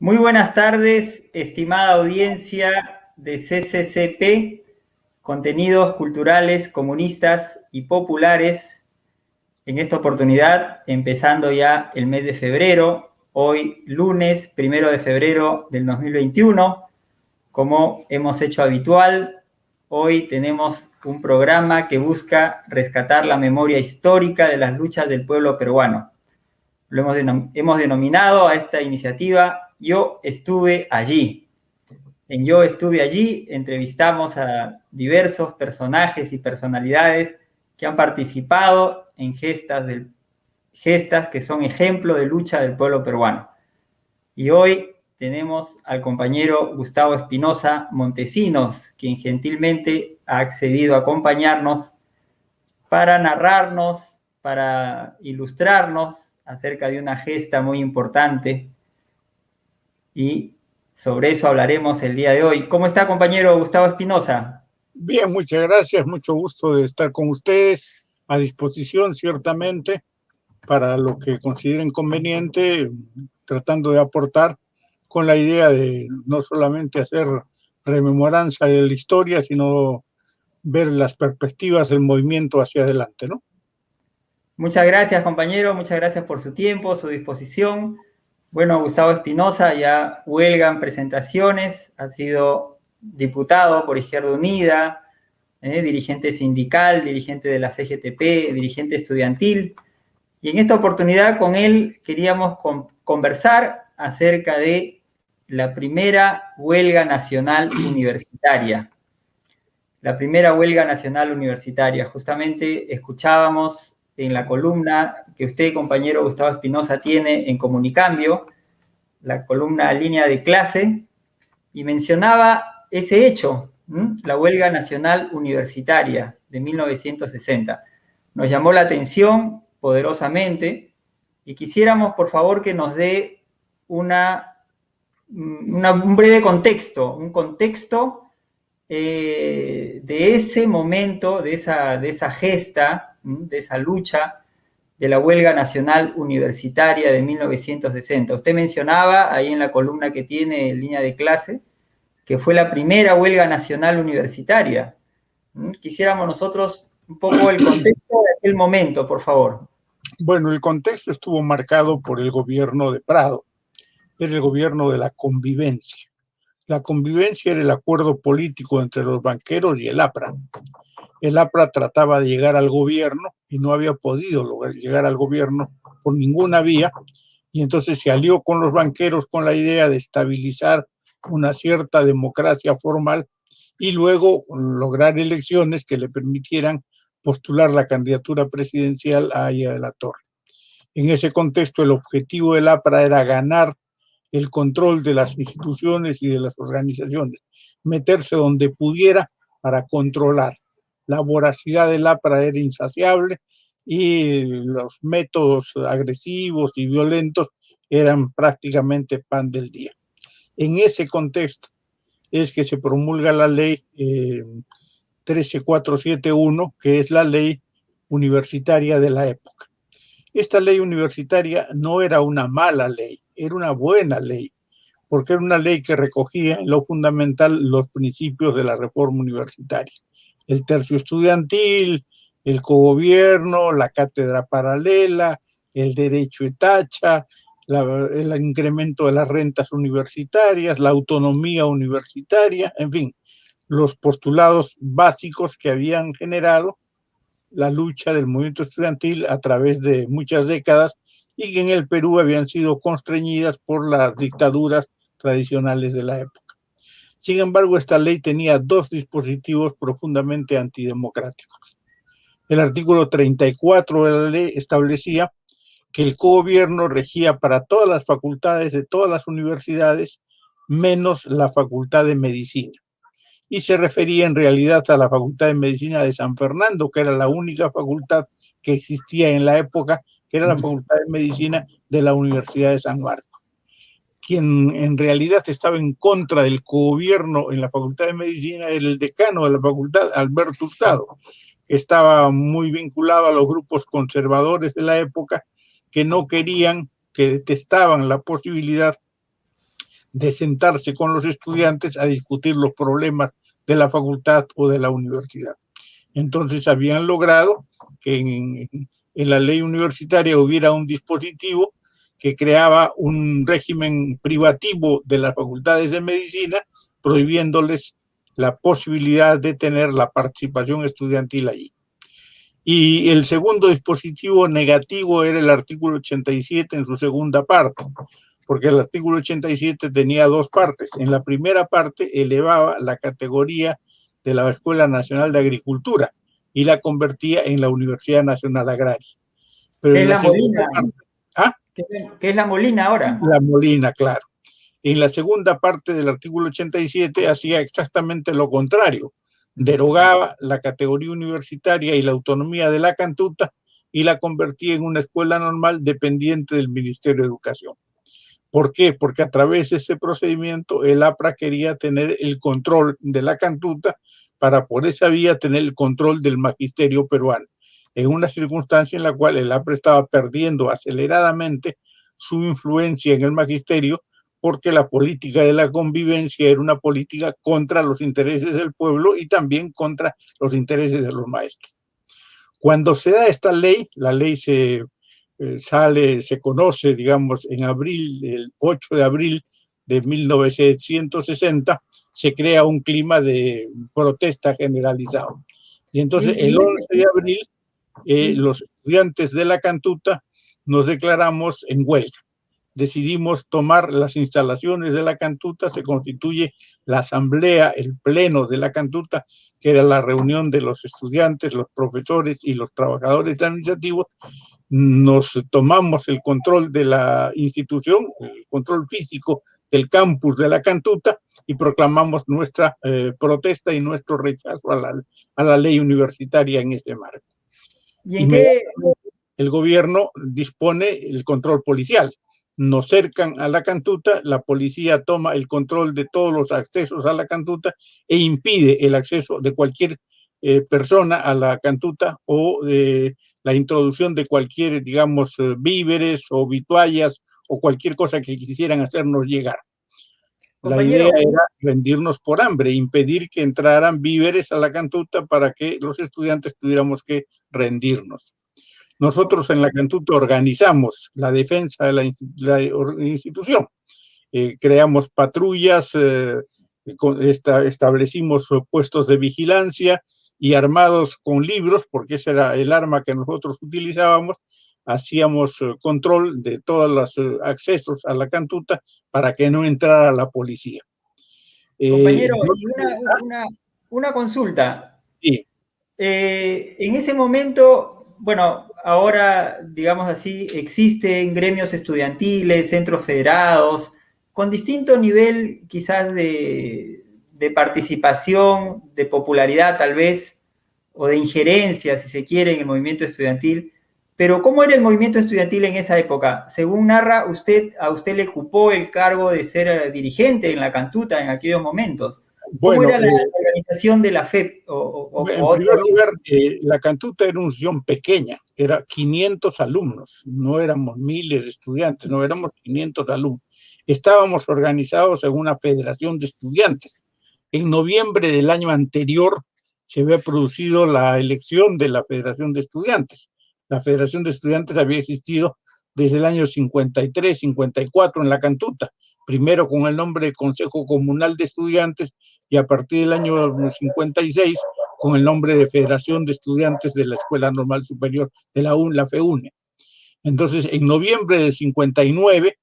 Muy buenas tardes, estimada audiencia de CCCP, contenidos culturales, comunistas y populares. En esta oportunidad, empezando ya el mes de febrero, hoy lunes 1 de febrero del 2021, como hemos hecho habitual, hoy tenemos un programa que busca rescatar la memoria histórica de las luchas del pueblo peruano. Hemos denominado a esta iniciativa Yo Estuve Allí. En Yo Estuve Allí entrevistamos a diversos personajes y personalidades que han participado en gestas que son ejemplo de lucha del pueblo peruano. Y hoy tenemos al compañero Gustavo Espinosa Montesinos, quien gentilmente ha accedido a acompañarnos para narrarnos, para ilustrarnos acerca de una gesta muy importante, y sobre eso hablaremos el día de hoy. ¿Cómo está, compañero Gustavo Espinosa? Bien, muchas gracias, mucho gusto de estar con ustedes, a disposición ciertamente para lo que consideren conveniente, tratando de aportar con la idea de no solamente hacer rememoranza de la historia, sino ver las perspectivas del movimiento hacia adelante, ¿no? Muchas gracias, compañero, muchas gracias por su tiempo, su disposición. Bueno, Gustavo Espinosa ya huelga en presentaciones, ha sido diputado por Izquierda Unida, dirigente sindical, dirigente de la CGTP, dirigente estudiantil. Y en esta oportunidad con él queríamos conversar acerca de la primera huelga nacional universitaria. La primera huelga nacional universitaria. Justamente escuchábamos en la columna que usted, compañero Gustavo Espinosa, tiene en Comunicambio, la columna Línea de Clase, y mencionaba ese hecho, la huelga nacional universitaria de 1960. Nos llamó la atención poderosamente y quisiéramos, por favor, que nos dé un breve contexto, un contexto de ese momento, de esa gesta, de esa lucha de la huelga nacional universitaria de 1960. Usted mencionaba ahí en la columna que tiene en Línea de Clase que fue la primera huelga nacional universitaria. Quisiéramos nosotros un poco el contexto de aquel momento, por favor. Bueno, el contexto estuvo marcado por el gobierno de Prado, era el gobierno de la convivencia. La convivencia era el acuerdo político entre los banqueros y el APRA. El APRA trataba de llegar al gobierno y no había podido lograr llegar al gobierno por ninguna vía, y entonces se alió con los banqueros con la idea de estabilizar una cierta democracia formal y luego lograr elecciones que le permitieran postular la candidatura presidencial a Aya de la Torre. En ese contexto, el objetivo del APRA era ganar el control de las instituciones y de las organizaciones, meterse donde pudiera para controlar. La voracidad del APRA era insaciable y los métodos agresivos y violentos eran prácticamente pan del día. En ese contexto es que se promulga la ley 13471, que es la ley universitaria de la época. Esta ley universitaria no era una mala ley, era una buena ley, porque era una ley que recogía en lo fundamental los principios de la reforma universitaria. El tercio estudiantil, el cogobierno, la cátedra paralela, el derecho etacha, el incremento de las rentas universitarias, la autonomía universitaria, en fin, los postulados básicos que habían generado la lucha del movimiento estudiantil a través de muchas décadas y que en el Perú habían sido constreñidas por las dictaduras tradicionales de la época. Sin embargo, esta ley tenía dos dispositivos profundamente antidemocráticos. El artículo 34 de la ley establecía que el cogobierno regía para todas las facultades de todas las universidades, menos la Facultad de Medicina. Y se refería en realidad a la Facultad de Medicina de San Fernando, que era la única facultad que existía en la época, que era la Facultad de Medicina de la Universidad de San Marcos. Quien en realidad estaba en contra del cogobierno en la Facultad de Medicina era el decano de la facultad, Alberto Hurtado, que estaba muy vinculado a los grupos conservadores de la época, que no querían, que detestaban la posibilidad de sentarse con los estudiantes a discutir los problemas de la facultad o de la universidad. Entonces habían logrado que en la ley universitaria hubiera un dispositivo que creaba un régimen privativo de las facultades de medicina, prohibiéndoles la posibilidad de tener la participación estudiantil allí. Y el segundo dispositivo negativo era el artículo 87 en su segunda parte, porque el artículo 87 tenía dos partes. En la primera parte elevaba la categoría de la Escuela Nacional de Agricultura y la convertía en la Universidad Nacional Agraria. Pero ¿Qué en es la la segunda Molina? parte, ¿ah? ¿Qué es la Molina ahora? La Molina, claro. En la segunda parte del artículo 87 hacía exactamente lo contrario. Derogaba la categoría universitaria y la autonomía de la Cantuta y la convertía en una escuela normal dependiente del Ministerio de Educación. ¿Por qué? Porque a través de ese procedimiento el APRA quería tener el control de la Cantuta para por esa vía tener el control del magisterio peruano, en una circunstancia en la cual el APRA estaba perdiendo aceleradamente su influencia en el magisterio, porque la política de la convivencia era una política contra los intereses del pueblo y también contra los intereses de los maestros. Cuando se da esta ley, la ley se conoce, digamos, en abril, el 8 de abril de 1960, se crea un clima de protesta generalizado. Y entonces el 11 de abril, los estudiantes de la Cantuta nos declaramos en huelga. Decidimos tomar las instalaciones de la Cantuta, se constituye la asamblea, el pleno de la Cantuta, que era la reunión de los estudiantes, los profesores y los trabajadores administrativos. Nos tomamos el control de la institución, el control físico del campus de la Cantuta y proclamamos nuestra protesta y nuestro rechazo a la ley universitaria en ese marco. ¿Y en qué? El gobierno dispone el control policial. Nos cercan a la Cantuta, la policía toma el control de todos los accesos a la Cantuta e impide el acceso de cualquier persona a la Cantuta o la introducción de cualquier, digamos, víveres o vituallas o cualquier cosa que quisieran hacernos llegar. Compañero, la idea era rendirnos por hambre, impedir que entraran víveres a la Cantuta para que los estudiantes tuviéramos que rendirnos. Nosotros en la Cantuta organizamos la defensa de la institución. Creamos patrullas, establecimos puestos de vigilancia y armados con libros, porque ese era el arma que nosotros utilizábamos, hacíamos control de todos los accesos a la Cantuta para que no entrara la policía. compañero, y una consulta. Sí. En ese momento, bueno, ahora, digamos así, existen gremios estudiantiles, centros federados, con distinto nivel quizás de participación, de popularidad tal vez, o de injerencia, si se quiere, en el movimiento estudiantil. Pero ¿cómo era el movimiento estudiantil en esa época? Según narra, a usted le cupó el cargo de ser dirigente en la Cantuta en aquellos momentos. ¿Cómo Bueno, era la organización de la FEP? En primer lugar, la Cantuta era una institución pequeña, era 500 alumnos, no éramos miles de estudiantes, no éramos 500 alumnos. Estábamos organizados en una federación de estudiantes. En noviembre del año anterior se había producido la elección de la Federación de Estudiantes. La Federación de Estudiantes había existido desde el año 53, 54 en la Cantuta, primero con el nombre de Consejo Comunal de Estudiantes y a partir del año 56 con el nombre de Federación de Estudiantes de la Escuela Normal Superior de la FEUNE. Entonces, en noviembre del 59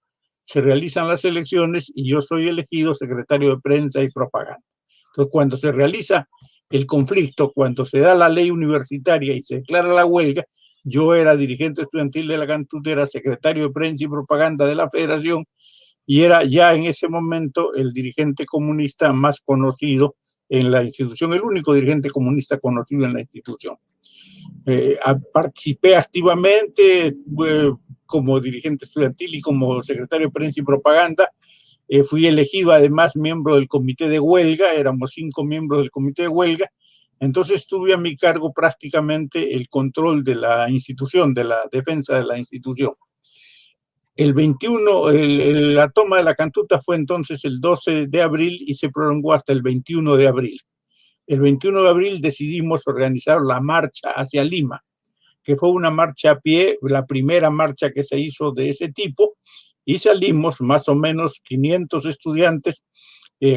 se realizan las elecciones y yo soy elegido secretario de Prensa y Propaganda. Entonces, cuando se realiza el conflicto, cuando se da la ley universitaria y se declara la huelga, yo era dirigente estudiantil de la Cantuta, era secretario de Prensa y Propaganda de la Federación y era ya en ese momento el dirigente comunista más conocido en la institución, el único dirigente comunista conocido en la institución. Participé activamente como dirigente estudiantil y como secretario de Prensa y Propaganda. Fui elegido además miembro del comité de huelga, éramos 5 miembros del comité de huelga. Entonces tuve a mi cargo prácticamente el control de la institución, de la defensa de la institución. El 21, la toma de la Cantuta fue entonces el 12 de abril y se prolongó hasta el 21 de abril. El 21 de abril decidimos organizar la marcha hacia Lima, que fue una marcha a pie, la primera marcha que se hizo de ese tipo, y salimos más o menos 500 estudiantes,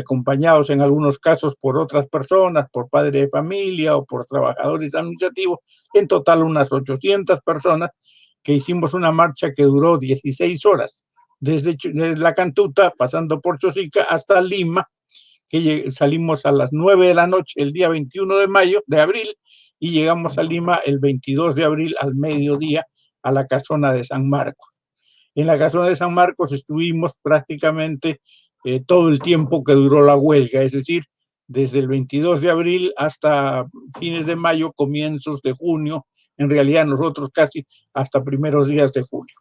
acompañados en algunos casos por otras personas, por padres de familia o por trabajadores administrativos, en total unas 800 personas, que hicimos una marcha que duró 16 horas, desde la Cantuta, pasando por Chosica hasta Lima, que salimos a las 9 de la noche el día 21 de abril, y llegamos a Lima el 22 de abril al mediodía a la casona de San Marcos. En la casona de San Marcos estuvimos prácticamente todo el tiempo que duró la huelga, es decir, desde el 22 de abril hasta fines de mayo, comienzos de junio, en realidad nosotros casi hasta primeros días de julio.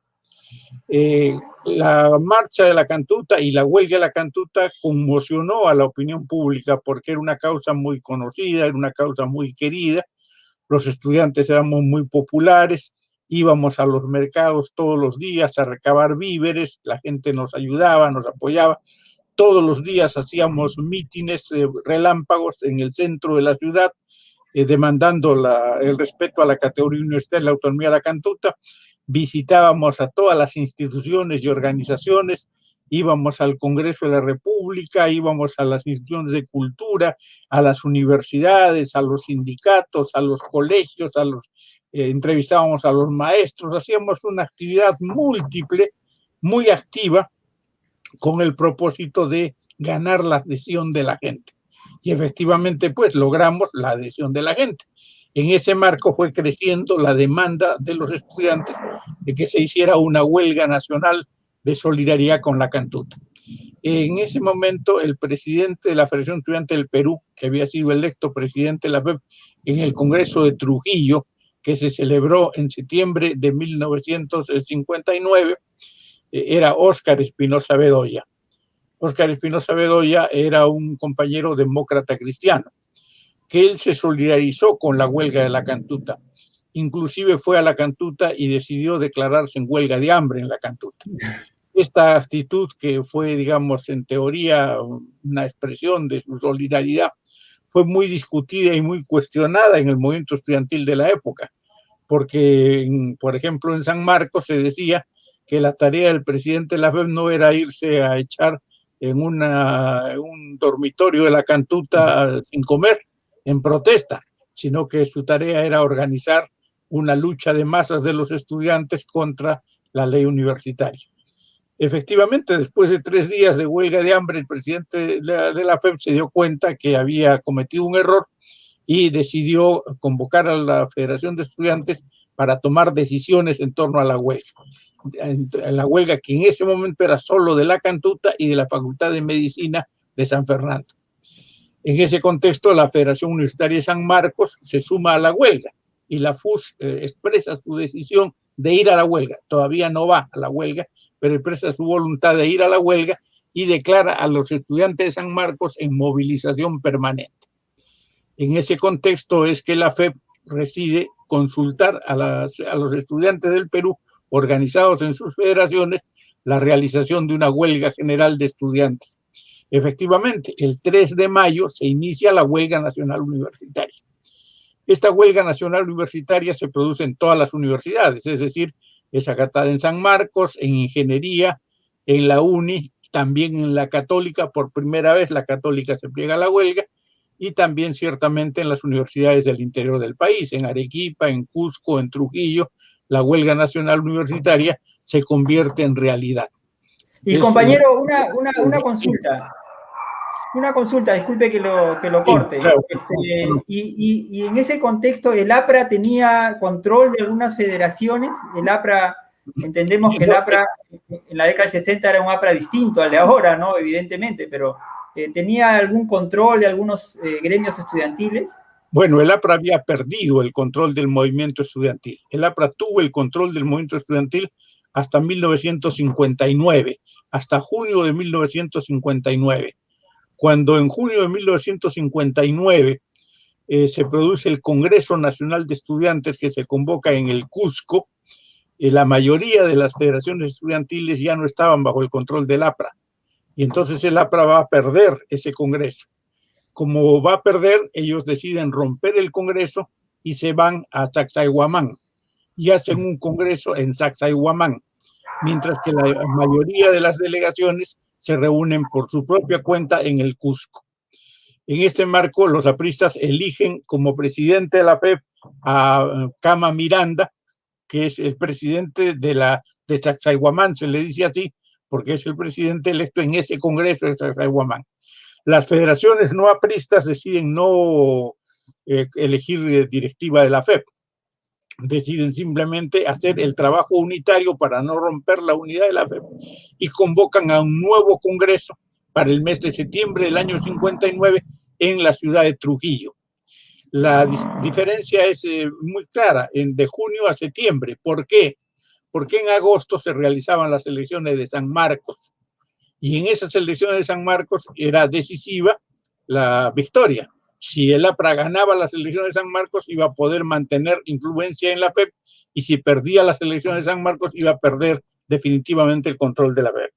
La marcha de la Cantuta y la huelga de la Cantuta conmocionó a la opinión pública porque era una causa muy conocida, era una causa muy querida. Los estudiantes éramos muy populares, íbamos a los mercados todos los días a recabar víveres, la gente nos ayudaba, nos apoyaba. Todos los días hacíamos mítines relámpagos en el centro de la ciudad, demandando el respeto a la categoría universitaria, la autonomía de la Cantuta. Visitábamos a todas las instituciones y organizaciones, íbamos al Congreso de la República, íbamos a las instituciones de cultura, a las universidades, a los sindicatos, a los colegios, entrevistábamos a los maestros, hacíamos una actividad múltiple, muy activa, con el propósito de ganar la adhesión de la gente. Y efectivamente, pues, logramos la adhesión de la gente. En ese marco fue creciendo la demanda de los estudiantes de que se hiciera una huelga nacional de solidaridad con la Cantuta. En ese momento, el presidente de la Federación Estudiantil del Perú, que había sido electo presidente de la FEP en el Congreso de Trujillo, que se celebró en septiembre de 1959, era Óscar Espinosa Bedoya. Óscar Espinosa Bedoya era un compañero demócrata cristiano, que él se solidarizó con la huelga de la Cantuta. Inclusive fue a la Cantuta y decidió declararse en huelga de hambre en la Cantuta. Esta actitud, que fue, digamos, en teoría una expresión de su solidaridad, fue muy discutida y muy cuestionada en el movimiento estudiantil de la época, porque, por ejemplo, en San Marcos se decía que la tarea del presidente de la FEP no era irse a echar en un dormitorio de la Cantuta sin comer, en protesta, sino que su tarea era organizar una lucha de masas de los estudiantes contra la ley universitaria. Efectivamente, después de 3 días de huelga de hambre, el presidente de la FEP se dio cuenta que había cometido un error y decidió convocar a la Federación de Estudiantes para tomar decisiones en torno a la huelga. La huelga que en ese momento era solo de la Cantuta y de la Facultad de Medicina de San Fernando. En ese contexto, la Federación Universitaria de San Marcos se suma a la huelga y la FUS expresa su decisión de ir a la huelga. Todavía no va a la huelga, pero expresa su voluntad de ir a la huelga y declara a los estudiantes de San Marcos en movilización permanente. En ese contexto es que la FEP decide consultar a los estudiantes del Perú organizados en sus federaciones la realización de una huelga general de estudiantes. Efectivamente, el 3 de mayo se inicia la huelga nacional universitaria. Esta huelga nacional universitaria se produce en todas las universidades, es decir, es acatada en San Marcos, en Ingeniería, en la UNI, también en la Católica. Por primera vez la Católica se pliega a la huelga, y también ciertamente en las universidades del interior del país, en Arequipa, en Cusco, en Trujillo, la huelga nacional universitaria se convierte en realidad. Y compañero, una consulta. Una consulta, disculpe que lo corte. Claro. Y en ese contexto, ¿el APRA tenía control de algunas federaciones? El APRA, entendemos que el APRA en la década del 60 era un APRA distinto al de ahora, ¿no? Evidentemente, pero ¿tenía algún control de algunos gremios estudiantiles? Bueno, el APRA había perdido el control del movimiento estudiantil. El APRA tuvo el control del movimiento estudiantil hasta 1959, hasta junio de 1959. Cuando en junio de 1959 se produce el Congreso Nacional de Estudiantes, que se convoca en el Cusco, la mayoría de las federaciones estudiantiles ya no estaban bajo el control del APRA. Y entonces el APRA va a perder ese congreso. Como va a perder, ellos deciden romper el congreso y se van a Sacsayhuamán y hacen un congreso en Sacsayhuamán, mientras que la mayoría de las delegaciones se reúnen por su propia cuenta en el Cusco. En este marco, los apristas eligen como presidente de la FEP a Cama Miranda, que es el presidente de Sacsayhuamán, se le dice así, porque es el presidente electo en ese congreso de Sacsayhuamán. Las federaciones no apristas deciden no elegir directiva de la FEP, deciden simplemente hacer el trabajo unitario para no romper la unidad de la FEP y convocan a un nuevo congreso para el mes de septiembre del año 59 en la ciudad de Trujillo. La diferencia es muy clara, de junio a septiembre. ¿Por qué? Porque en agosto se realizaban las elecciones de San Marcos y en esas elecciones de San Marcos era decisiva la victoria. Si el APRA ganaba las elecciones de San Marcos, iba a poder mantener influencia en la FEP, y si perdía las elecciones de San Marcos, iba a perder definitivamente el control de la FEP.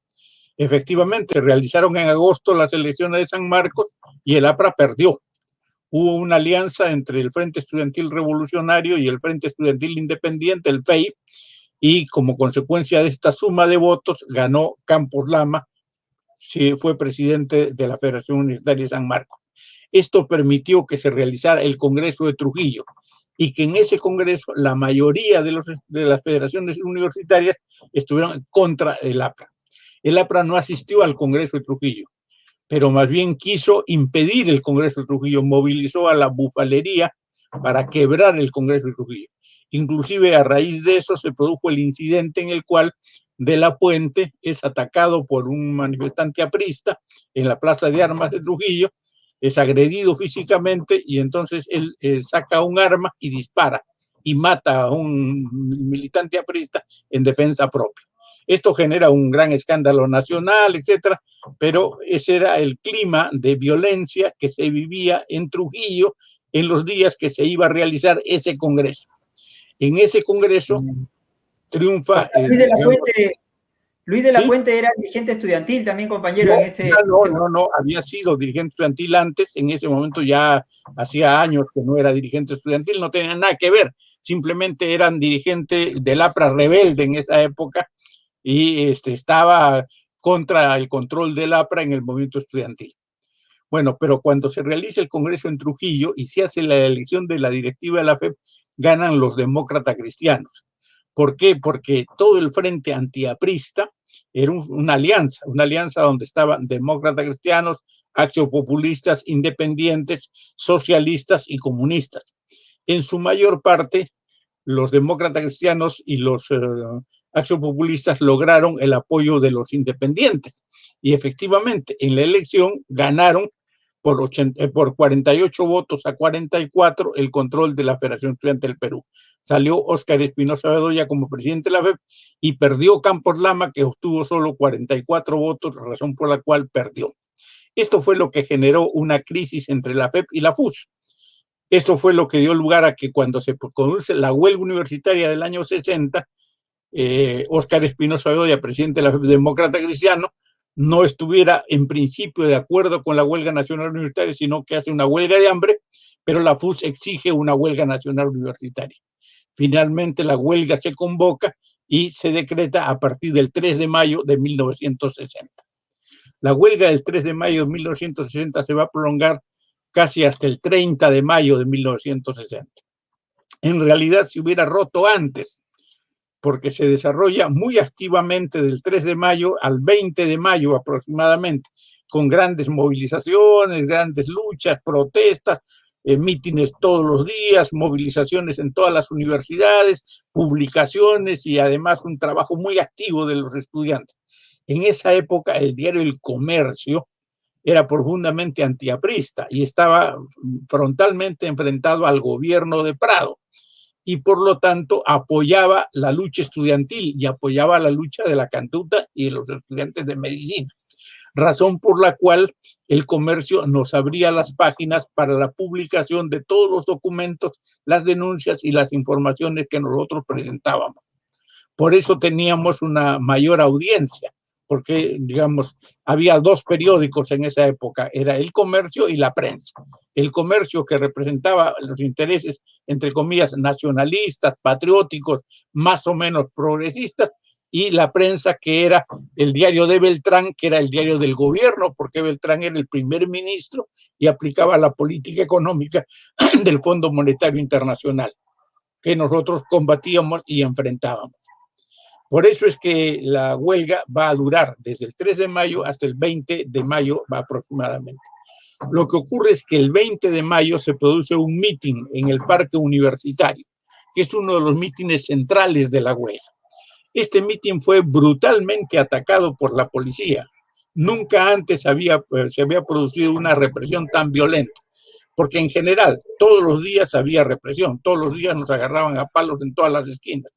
Efectivamente, realizaron en agosto las elecciones de San Marcos y el APRA perdió. Hubo una alianza entre el Frente Estudiantil Revolucionario y el Frente Estudiantil Independiente, el FEI, y como consecuencia de esta suma de votos ganó Campos Lama, fue presidente de la Federación Universitaria de San Marcos. Esto permitió que se realizara el Congreso de Trujillo y que en ese Congreso la mayoría de las federaciones universitarias estuvieron contra el APRA. El APRA no asistió al Congreso de Trujillo, pero más bien quiso impedir el Congreso de Trujillo, movilizó a la bufalería para quebrar el Congreso de Trujillo. Inclusive a raíz de eso se produjo el incidente en el cual De la Puente es atacado por un manifestante aprista en la Plaza de Armas de Trujillo, es agredido físicamente y entonces él saca un arma y dispara y mata a un militante aprista en defensa propia. Esto genera un gran escándalo nacional, etcétera, pero ese era el clima de violencia que se vivía en Trujillo en los días que se iba a realizar ese congreso. En ese congreso triunfa... O sea, Luis de la Puente era dirigente estudiantil también, compañero, en ese... No, había sido dirigente estudiantil antes, en ese momento ya hacía años que no era dirigente estudiantil, no tenía nada que ver, simplemente eran dirigente del APRA rebelde en esa época y estaba contra el control del APRA en el movimiento estudiantil. Bueno, pero cuando se realiza el Congreso en Trujillo y se hace la elección de la directiva de la FEP, ganan los demócratas cristianos. ¿Por qué? Porque todo el frente antiaprista era una alianza donde estaban demócratas cristianos, axiopopulistas, independientes, socialistas y comunistas. En su mayor parte, los demócratas cristianos y los axiopopulistas lograron el apoyo de los independientes. Y efectivamente, en la elección ganaron por 48 votos a 44 el control de la Federación Estudiantil del Perú. Salió Óscar Espinosa Bedoya como presidente de la FEP y perdió Campos Lama, que obtuvo solo 44 votos, razón por la cual perdió. Esto fue lo que generó una crisis entre la FEP y la FUS. Esto fue lo que dio lugar a que cuando se produce la huelga universitaria del año 60, Óscar Espinosa Bedoya, presidente de la FEP Demócrata Cristiano, no estuviera en principio de acuerdo con la huelga nacional universitaria, sino que hace una huelga de hambre, pero la FUS exige una huelga nacional universitaria. Finalmente la huelga se convoca y se decreta a partir del 3 de mayo de 1960. La huelga del 3 de mayo de 1960 se va a prolongar casi hasta el 30 de mayo de 1960. En realidad se hubiera roto antes, porque se desarrolla muy activamente del 3 de mayo al 20 de mayo aproximadamente, con grandes movilizaciones, grandes luchas, protestas, mítines todos los días, movilizaciones en todas las universidades, publicaciones y además un trabajo muy activo de los estudiantes. En esa época el diario El Comercio era profundamente antiaprista y estaba frontalmente enfrentado al gobierno de Prado, y por lo tanto apoyaba la lucha estudiantil y apoyaba la lucha de la Cantuta y de los estudiantes de medicina, razón por la cual El Comercio nos abría las páginas para la publicación de todos los documentos, las denuncias y las informaciones que nosotros presentábamos. Por eso teníamos una mayor audiencia, porque, digamos, había dos periódicos en esa época, era El Comercio y La Prensa. El Comercio, que representaba los intereses, entre comillas, nacionalistas, patrióticos, más o menos progresistas, y La Prensa, que era el diario de Beltrán, que era el diario del gobierno, porque Beltrán era el primer ministro y aplicaba la política económica del Fondo Monetario Internacional, que nosotros combatíamos y enfrentábamos. Por eso es que la huelga va a durar desde el 3 de mayo hasta el 20 de mayo aproximadamente. Lo que ocurre es que el 20 de mayo se produce un mitin en el Parque Universitario, que es uno de los mítines centrales de la huelga. Este mitin fue brutalmente atacado por la policía. Nunca antes se había producido una represión tan violenta, porque en general todos los días había represión, todos los días nos agarraban a palos en todas las esquinas,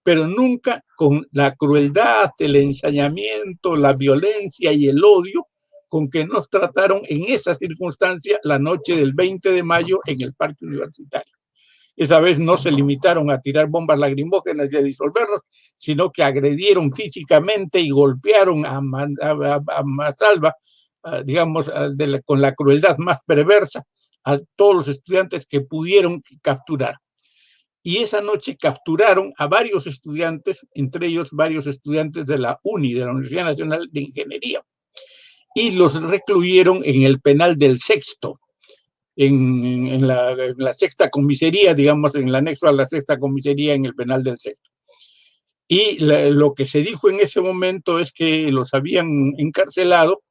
pero nunca con la crueldad, el ensañamiento, la violencia y el odio con que nos trataron en esa circunstancia la noche del 20 de mayo en el Parque Universitario. Esa vez no se limitaron a tirar bombas lacrimógenas y a disolverlos, sino que agredieron físicamente y golpearon a mansalva, digamos, con la crueldad más perversa a todos los estudiantes que pudieron capturar. Y esa noche capturaron a varios estudiantes, entre ellos varios estudiantes de la UNI, de la Universidad Nacional de Ingeniería, y los recluyeron en el penal del Sexto, en la sexta comisaría, digamos, en el anexo a la sexta comisaría en el penal del Sexto. Y lo que se dijo en ese momento es que los habían encarcelado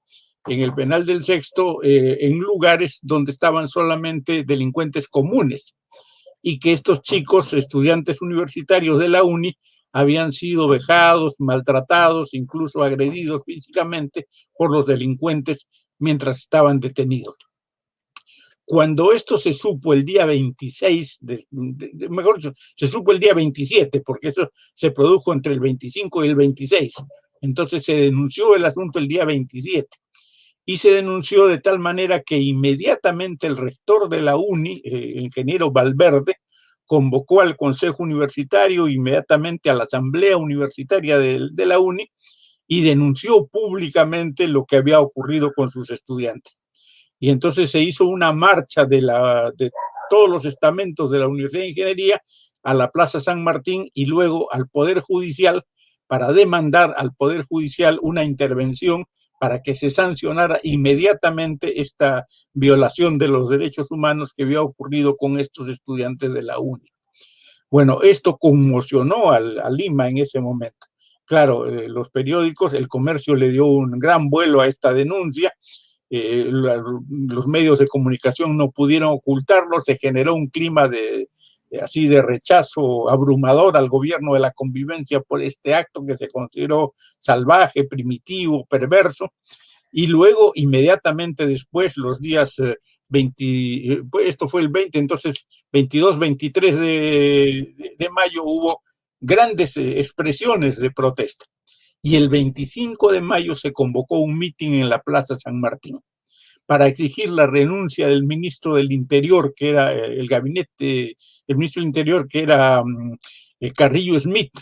en el penal del Sexto en lugares donde estaban solamente delincuentes comunes, y que estos chicos, estudiantes universitarios de la UNI, habían sido vejados, maltratados, incluso agredidos físicamente por los delincuentes mientras estaban detenidos. Cuando esto se supo el día 26, mejor dicho, se supo el día 27, porque eso se produjo entre el 25 y el 26, entonces se denunció el asunto el día 27. Y se denunció de tal manera que inmediatamente el rector de la UNI, ingeniero Valverde, convocó al Consejo Universitario, inmediatamente a la Asamblea Universitaria de la UNI, y denunció públicamente lo que había ocurrido con sus estudiantes. Y entonces se hizo una marcha de todos los estamentos de la Universidad de Ingeniería a la Plaza San Martín y luego al Poder Judicial para demandar al Poder Judicial una intervención para que se sancionara inmediatamente esta violación de los derechos humanos que había ocurrido con estos estudiantes de la UNI. Bueno, esto conmocionó a Lima en ese momento. Claro, los periódicos, El Comercio le dio un gran vuelo a esta denuncia, los medios de comunicación no pudieron ocultarlo, se generó un clima de rechazo abrumador al gobierno de la convivencia por este acto que se consideró salvaje, primitivo, perverso. Y luego, inmediatamente después, los días 20, esto fue el 20, entonces 22, 23 de mayo hubo grandes expresiones de protesta. Y el 25 de mayo se convocó un mitin en la Plaza San Martín para exigir la renuncia del ministro del Interior, que era el ministro del Interior, que era Carrillo Smith,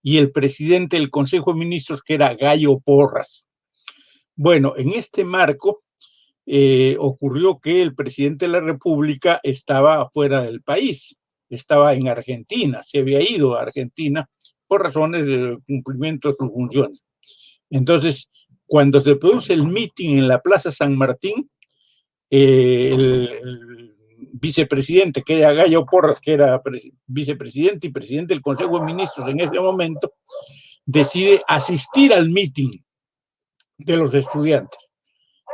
y el presidente del Consejo de Ministros, que era Gallo Porras. Bueno, en este marco ocurrió que el presidente de la República estaba fuera del país, estaba en Argentina, se había ido a Argentina por razones de cumplimiento de sus funciones. Entonces, cuando se produce el mitin en la Plaza San Martín, el vicepresidente, que era Gallo Porras, que era vicepresidente y presidente del Consejo de Ministros en ese momento, decide asistir al mitin de los estudiantes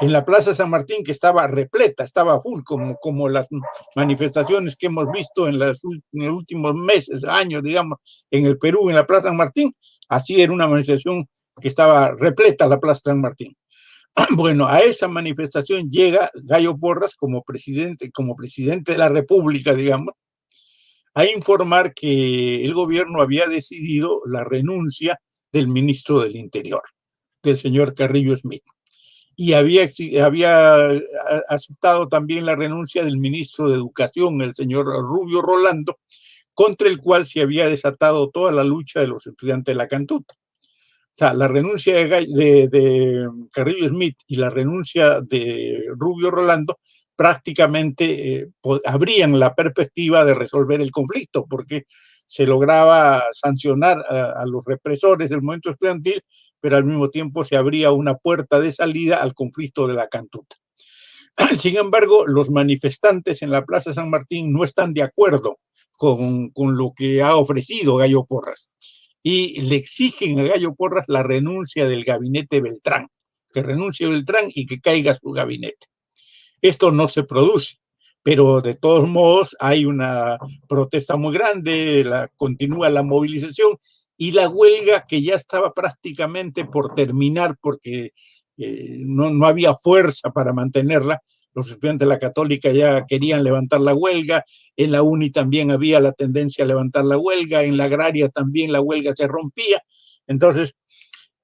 en la Plaza San Martín, que estaba repleta, estaba full, como las manifestaciones que hemos visto en los últimos meses, años, digamos, en el Perú, en la Plaza San Martín. Así era una manifestación que estaba repleta la Plaza San Martín. Bueno, a esa manifestación llega Gallo Porras como presidente de la República, digamos, a informar que el gobierno había decidido la renuncia del ministro del Interior, del señor Carrillo Smith. Y había aceptado también la renuncia del ministro de Educación, el señor Rubio Rolando, contra el cual se había desatado toda la lucha de los estudiantes de la Cantuta. O sea, la renuncia de Carrillo Smith y la renuncia de Rubio Rolando prácticamente abrían la perspectiva de resolver el conflicto, porque se lograba sancionar a los represores del movimiento estudiantil, pero al mismo tiempo se abría una puerta de salida al conflicto de la Cantuta. Sin embargo, los manifestantes en la Plaza San Martín no están de acuerdo con lo que ha ofrecido Gallo Porras y le exigen a Gallo Porras la renuncia del gabinete Beltrán, que renuncie Beltrán y que caiga su gabinete. Esto no se produce, pero de todos modos hay una protesta muy grande, continúa la movilización y la huelga, que ya estaba prácticamente por terminar porque no había fuerza para mantenerla. Los estudiantes de la Católica ya querían levantar la huelga, en la UNI también había la tendencia a levantar la huelga, en la agraria también la huelga se rompía. Entonces,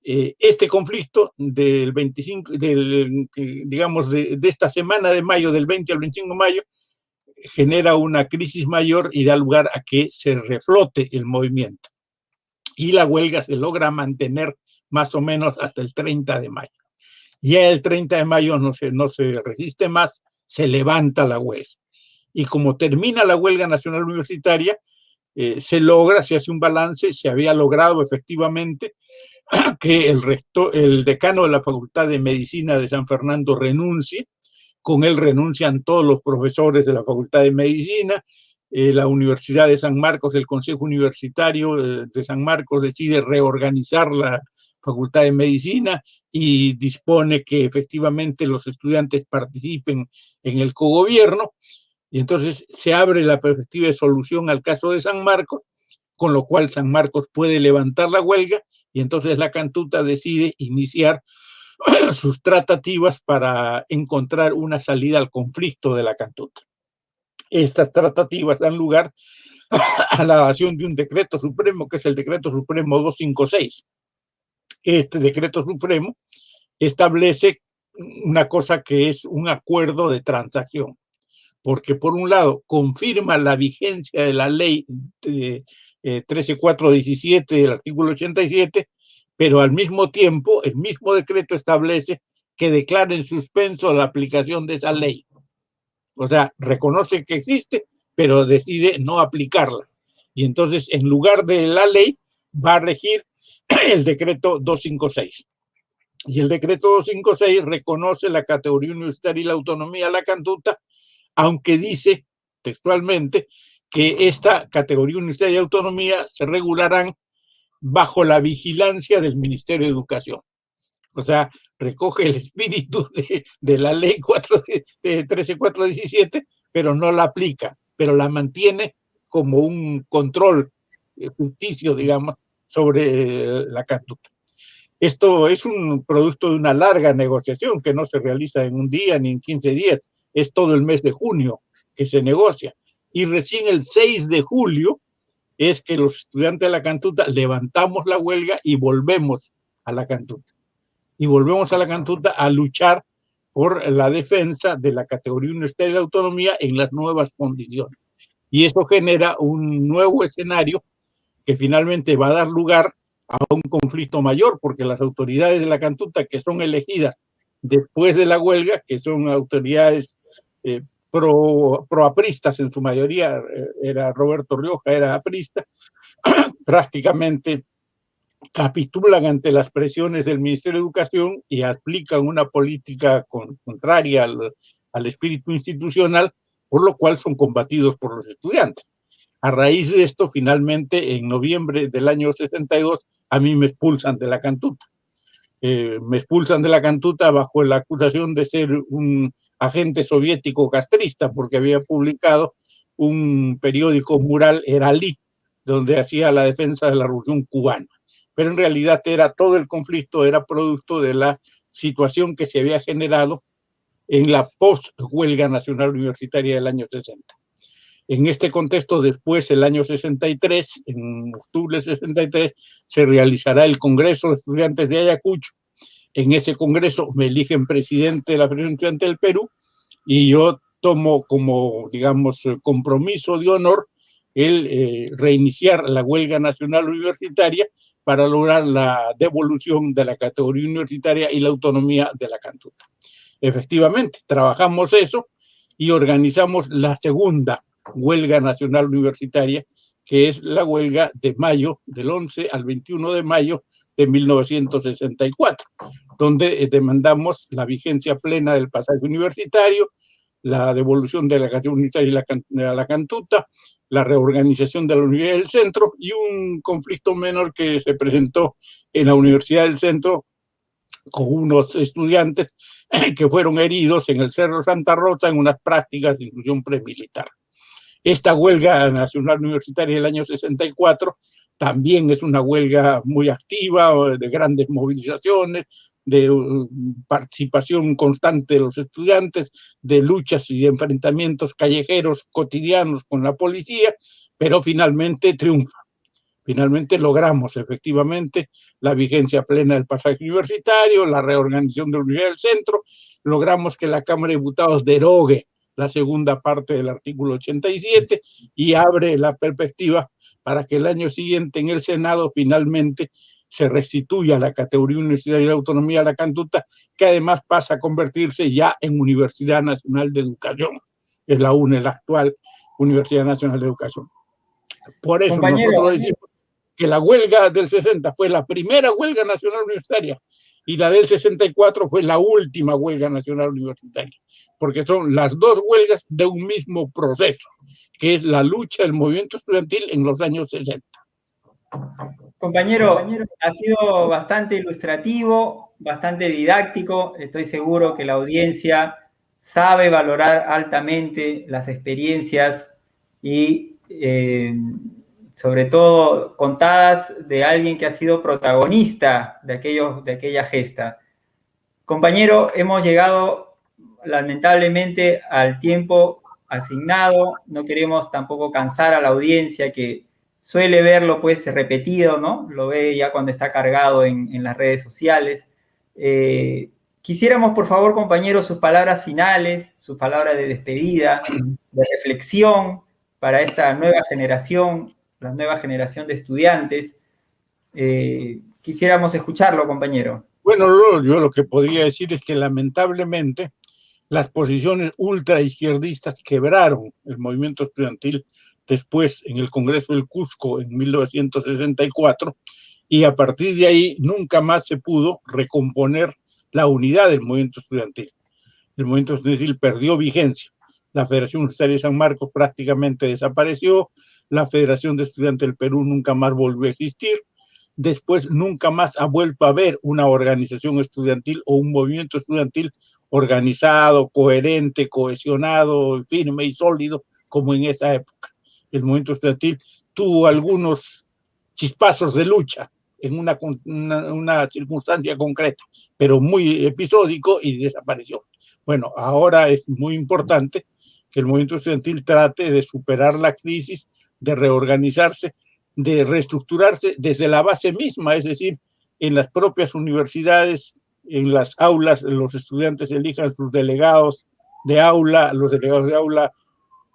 este conflicto del 25, digamos, de esta semana de mayo, del 20 al 25 de mayo, genera una crisis mayor y da lugar a que se reflote el movimiento. Y la huelga se logra mantener más o menos hasta el 30 de mayo. Ya el 30 de mayo no se resiste más, se levanta la huelga. Y como termina la huelga nacional universitaria, se hace un balance, se había logrado efectivamente que el decano de la Facultad de Medicina de San Fernando renuncie. Con él renuncian todos los profesores de la Facultad de Medicina. La Universidad de San Marcos, el Consejo Universitario de San Marcos decide reorganizar la Facultad de Medicina y dispone que efectivamente los estudiantes participen en el cogobierno. Y entonces se abre la perspectiva de solución al caso de San Marcos, con lo cual San Marcos puede levantar la huelga y entonces la Cantuta decide iniciar sus tratativas para encontrar una salida al conflicto de la Cantuta. Estas tratativas dan lugar a la dación de un decreto supremo, que es el decreto supremo 256. Este decreto supremo establece una cosa que es un acuerdo de transacción, porque por un lado confirma la vigencia de la ley 13417 del artículo 87, pero al mismo tiempo el mismo decreto establece que declara en suspenso la aplicación de esa ley. O sea, reconoce que existe, pero decide no aplicarla. Y entonces, en lugar de la ley, va a regir el decreto 256. Y el decreto 256 reconoce la categoría universitaria y la autonomía de la Cantuta, aunque dice textualmente que esta categoría universitaria y autonomía se regularán bajo la vigilancia del Ministerio de Educación. O sea, recoge el espíritu de la ley 13417, pero no la aplica, pero la mantiene como un control ficticio, digamos, sobre la Cantuta. Esto es un producto de una larga negociación que no se realiza en un día ni en 15 días, es todo el mes de junio que se negocia. Y recién el 6 de julio es que los estudiantes de la Cantuta levantamos la huelga y volvemos a la Cantuta. Y volvemos a la Cantuta a luchar por la defensa de la categoría universitaria de la autonomía en las nuevas condiciones. Y eso genera un nuevo escenario que finalmente va a dar lugar a un conflicto mayor, porque las autoridades de la Cantuta que son elegidas después de la huelga, que son autoridades proapristas en su mayoría, era Roberto Rioja, era aprista, prácticamente capitulan ante las presiones del Ministerio de Educación y aplican una política contraria al espíritu institucional, por lo cual son combatidos por los estudiantes. A raíz de esto, finalmente, en noviembre del año 62, a mí me expulsan de la Cantuta. Me expulsan de la Cantuta bajo la acusación de ser un agente soviético castrista, porque había publicado un periódico mural, Heralí, donde hacía la defensa de la revolución cubana. Pero en realidad todo el conflicto era producto de la situación que se había generado en la post-huelga nacional universitaria del año 60. En este contexto, después, el año 63, en octubre del 63, se realizará el Congreso de Estudiantes de Ayacucho. En ese congreso me eligen presidente de la Federación Estudiantil del Perú y yo tomo como, digamos, compromiso de honor el reiniciar la huelga nacional universitaria para lograr la devolución de la categoría universitaria y la autonomía de la cantuta. Efectivamente, trabajamos eso y organizamos la segunda huelga nacional universitaria, que es la huelga de mayo, del 11 al 21 de mayo de 1964, donde demandamos la vigencia plena del pasaje universitario, la devolución de la categoría universitaria y la cantuta, la reorganización de la Universidad del Centro y un conflicto menor que se presentó en la Universidad del Centro con unos estudiantes que fueron heridos en el Cerro Santa Rosa en unas prácticas de inclusión premilitar. Esta huelga nacional universitaria del año 64 también es una huelga muy activa, de grandes movilizaciones, de participación constante de los estudiantes, de luchas y de enfrentamientos callejeros cotidianos con la policía, pero finalmente triunfa. Finalmente logramos efectivamente la vigencia plena del pasaje universitario, la reorganización de la Universidad del Centro, logramos que la Cámara de Diputados derogue la segunda parte del artículo 87 y abre la perspectiva para que el año siguiente en el Senado finalmente se restituya la categoría universitaria de autonomía de la cantuta, que además pasa a convertirse ya en Universidad Nacional de Educación. Es la UNE, la actual Universidad Nacional de Educación. Por eso nosotros decimos que la huelga del 60 fue la primera huelga nacional universitaria y la del 64 fue la última huelga nacional universitaria, porque son las dos huelgas de un mismo proceso, que es la lucha del movimiento estudiantil en los años 60. Compañero, ha sido bastante ilustrativo, bastante didáctico. Estoy seguro que la audiencia sabe valorar altamente las experiencias y sobre todo contadas de alguien que ha sido protagonista de aquella gesta. Compañero, hemos llegado lamentablemente al tiempo asignado. No queremos tampoco cansar a la audiencia que suele verlo pues repetido, ¿no? Lo ve ya cuando está cargado en las redes sociales. Quisiéramos, por favor, compañeros, sus palabras finales, sus palabras de despedida, de reflexión para esta nueva generación, la nueva generación de estudiantes. Quisiéramos escucharlo, compañero. Bueno, yo lo que podría decir es que lamentablemente las posiciones ultraizquierdistas quebraron el movimiento estudiantil después en el Congreso del Cusco en 1964 y a partir de ahí nunca más se pudo recomponer la unidad del movimiento estudiantil. El movimiento estudiantil perdió vigencia. La Federación Universitaria de San Marcos prácticamente desapareció, la Federación de Estudiantes del Perú nunca más volvió a existir, después nunca más ha vuelto a haber una organización estudiantil o un movimiento estudiantil organizado, coherente, cohesionado, firme y sólido como en esa época. El movimiento estudiantil tuvo algunos chispazos de lucha en una circunstancia concreta, pero muy episódico y desapareció. Bueno, ahora es muy importante que el movimiento estudiantil trate de superar la crisis, de reorganizarse, de reestructurarse desde la base misma, es decir, en las propias universidades, en las aulas, los estudiantes elijan sus delegados de aula, los delegados de aula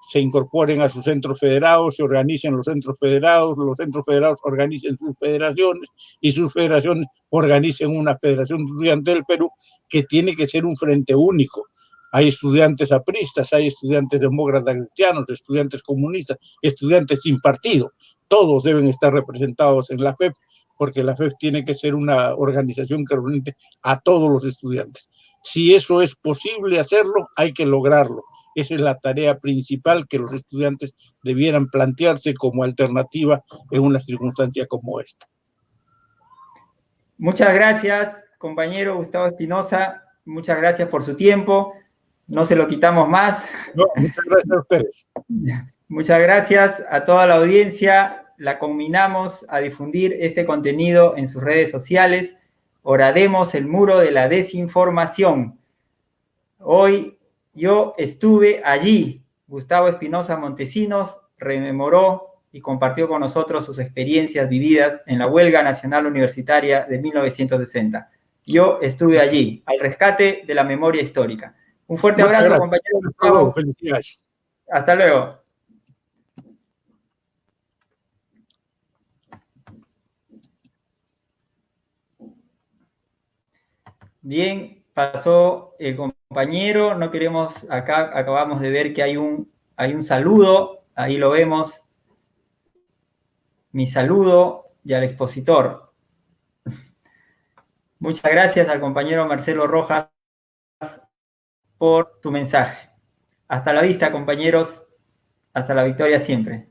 se incorporen a sus centros federados, se organicen los centros federados organicen sus federaciones y sus federaciones organicen una federación estudiantil del Perú que tiene que ser un frente único. Hay estudiantes apristas, hay estudiantes demócratas cristianos, estudiantes comunistas, estudiantes sin partido. Todos deben estar representados en la FEP porque la FEP tiene que ser una organización que represente a todos los estudiantes. Si eso es posible hacerlo, hay que lograrlo. Esa es la tarea principal que los estudiantes debieran plantearse como alternativa en una circunstancia como esta. Muchas gracias, compañero Gustavo Espinosa. Muchas gracias por su tiempo. No se lo quitamos más. No, muchas gracias a ustedes. Muchas gracias a toda la audiencia. La conminamos a difundir este contenido en sus redes sociales. Horademos el muro de la desinformación. Hoy yo estuve allí. Gustavo Espinosa Montesinos rememoró y compartió con nosotros sus experiencias vividas en la huelga nacional universitaria de 1960. Yo estuve allí, al rescate de la memoria histórica. Un fuerte abrazo, compañero Gustavo. Felicidades. Hasta luego. Bien, pasó el compañero, no queremos, acá acabamos de ver que hay un saludo, ahí lo vemos, mi saludo y al expositor. Muchas gracias al compañero Marcelo Rojas por tu mensaje. Hasta la vista, compañeros. Hasta la victoria siempre.